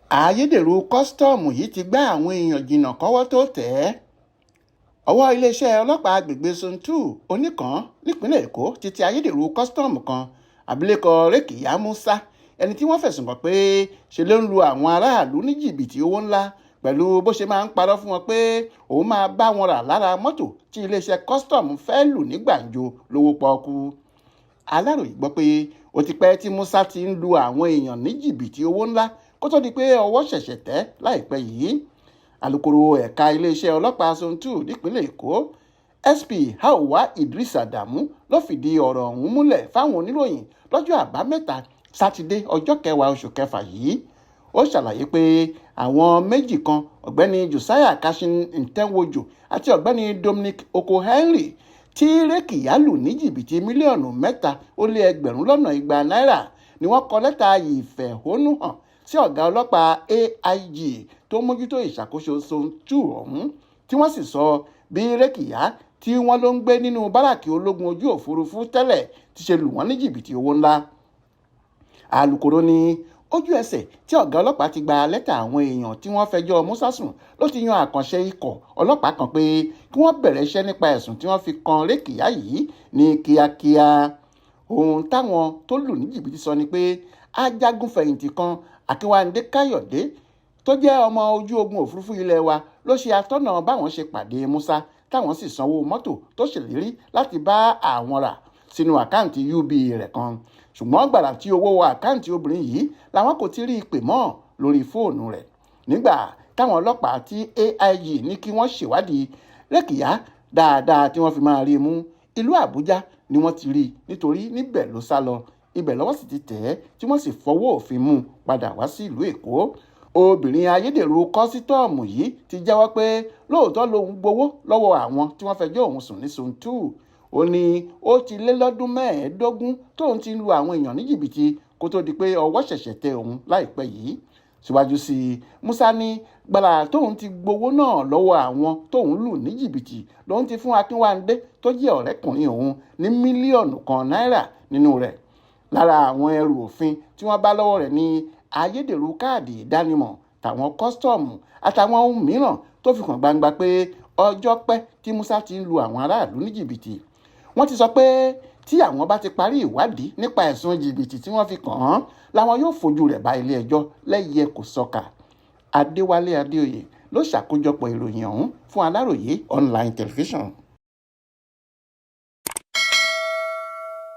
Ayederu kọsitọọmu yìí ti gbá àwọn èèyàn Jinna kọ́wọ́ tó tẹ̀ ẹ́. Ọwọ́ iléeṣẹ́ ọlọ́pàá agbègbè Zone 2 Oníkan nípínlẹ̀ Èkó ti tẹ Ayederu kọsitọọmu kan, abilékọ Rékìyá Músá, ẹni tí wọ́n fẹ̀sùn kàn pé ṣe ló ń lu àwọn aráàlú ní jìbìtì owó ńlá pẹ̀lú bó ṣe máa ń parọ́ fún wọn pé òun máa bá wọn rà lára mọ́tò tí iléeṣẹ́ kọsitọọmu fẹ́ lù ní gbàǹjo lówó pọ́ọ́kú. Aláròyé gbọ́ pé ó ti pẹ́ tí Músá ti ń lu àwọn èèyàn ní jìbìtì owó ńlá kó tó di pé ọwọ́ ṣẹ̀ṣẹ̀ tẹ̀ láìpẹ́ yìí. Alukoro ẹ̀ka iléeṣẹ́ ọlọ́pàá Zone 2 nípínlẹ̀ Èkó, SP Awan Idris Adamu ló fìdí ọ̀rọ̀ ọ̀hún múlẹ̀ fáwọn oníròyìn lọ́jọ́ àbámẹ́ta Sátidé ọjọ́ 10 oṣù kẹfà yìí. Ó ṣàlàyé pé àwọn méjì kan, ọ̀gbẹ́ni Josiah Kashin Ntenwojo àti ọ̀gbẹ́ni Dominic Okohenry, tí Rékìyá lù ní jìbìtì mílíọ̀nù 3,200,000 náírà, ni wọ́n kọ lẹ́tà ìfẹ̀hónúhàn sí ọ̀gá ọlọ́pàá AIG tó mójútó ìṣàkóso Zone 2 ọ̀hún, tí wọ́n sì sọ bí Rékìyá, tí wọ́n ló ń gbé nínú báràkì ológun ojú òfurufú tẹ́lẹ̀, ti ṣe lù wọ́n ní jìbìtì owó ńlá. Alukoro ní ojú ẹsẹ̀ tí ọ̀gá ọlọ́pàá ti gba lẹ́tà àwọn èèyàn tí wọ́n fẹjọ́ Músá sùn ló ti yan àkànṣe ikọ̀ ọlọ́pàá kan pé kí wọ́n bẹ̀rẹ̀ iṣẹ́ nípa ẹ̀sùn tí wọ́n fi kan Rékìyá yìí ní kíákíá. Ohun táwọn tó lù ní jìbìtì sọ ni pé ajagunfẹ̀yìntì kan, Akínwándé Káyọ̀dé, tó jẹ́ ọmọ ojú ogun òfurufú ilẹ̀ wa, ló ṣe atọ́nà báwọn ṣe pàdé Músá, táwọn sì sanwó mọ́tò tó ṣèlérí láti bá àwọn rà sínú àkáǹtì UBA rẹ̀ kan. Ṣùgbọ́n gbàrà tí owó wọ àkáǹtì obìnrin yìí làwọn kò ti rí i pè mọ́ lórí fóònù rẹ̀. Nígbà táwọn ọlọ́pàá tí AIG ní kí wọ́n ṣèwádìí Rékìyá dáadáa tí wọ́n fi máa rí i mú, ìlú Àbújá ni wọ́n ti rí i, nítorí níbẹ̀ ló sá lọ. Ibẹ̀ lọ́wọ́ sì ti tẹ̀ ẹ́ tí wọ́n sì fọwọ́ òfin mú padà wá sí ìlú Èkó. Obìnrin Ayederu kọsitọọmu yìí ti jẹ́wọ́ pé lóòótọ́ lòun gbowó lọ́wọ́ àwọn tí wọ́n fẹjọ́ òun sùn ní Zone 2. Ó ní ó ti lé lọ́dún 15 tóun ti ń lu àwọn èèyàn ní jìbìtì kó tó di pé ọwọ́ ṣẹ̀ṣẹ̀ tẹ òun láìpẹ́ yìí. Síwájú sí i, Músá ní gbàrà tóun ti gbowó náà lọ́wọ́ àwọn tóun lù ní jìbìtì lòun ti fún Akínwándé, tó jẹ́ ọ̀rẹ́kùnrin òun, ní mílíọ̀nù kan náírà nínú rẹ̀. Lára àwọn ẹrù òfin tí wọ́n bá lọ́wọ́ rẹ̀ ní Ayederu káàdì ìdánimọ̀ tàwọn kọ́sítọ́ọ̀mù àtàwọn ohun mìíràn tó fi hàn gbangba pé ọjọ́ pẹ́ tí Músá ti ń lu àwọn aráàlú ní jìbìtì. Wọ́n ti sọ pé tí àwọn bá ti parí ìwádìí nípa ẹ̀sùn jìbìtì tí wọ́n fi kàn án, làwọn yóò fojú rẹ̀ bá ilé ẹjọ́ lẹ́yẹ kò sọ̀kà. Adéwálé Adéoyè ló ṣàkójọpọ̀ ìròyìn ọ̀hún fún Aláròyé online television.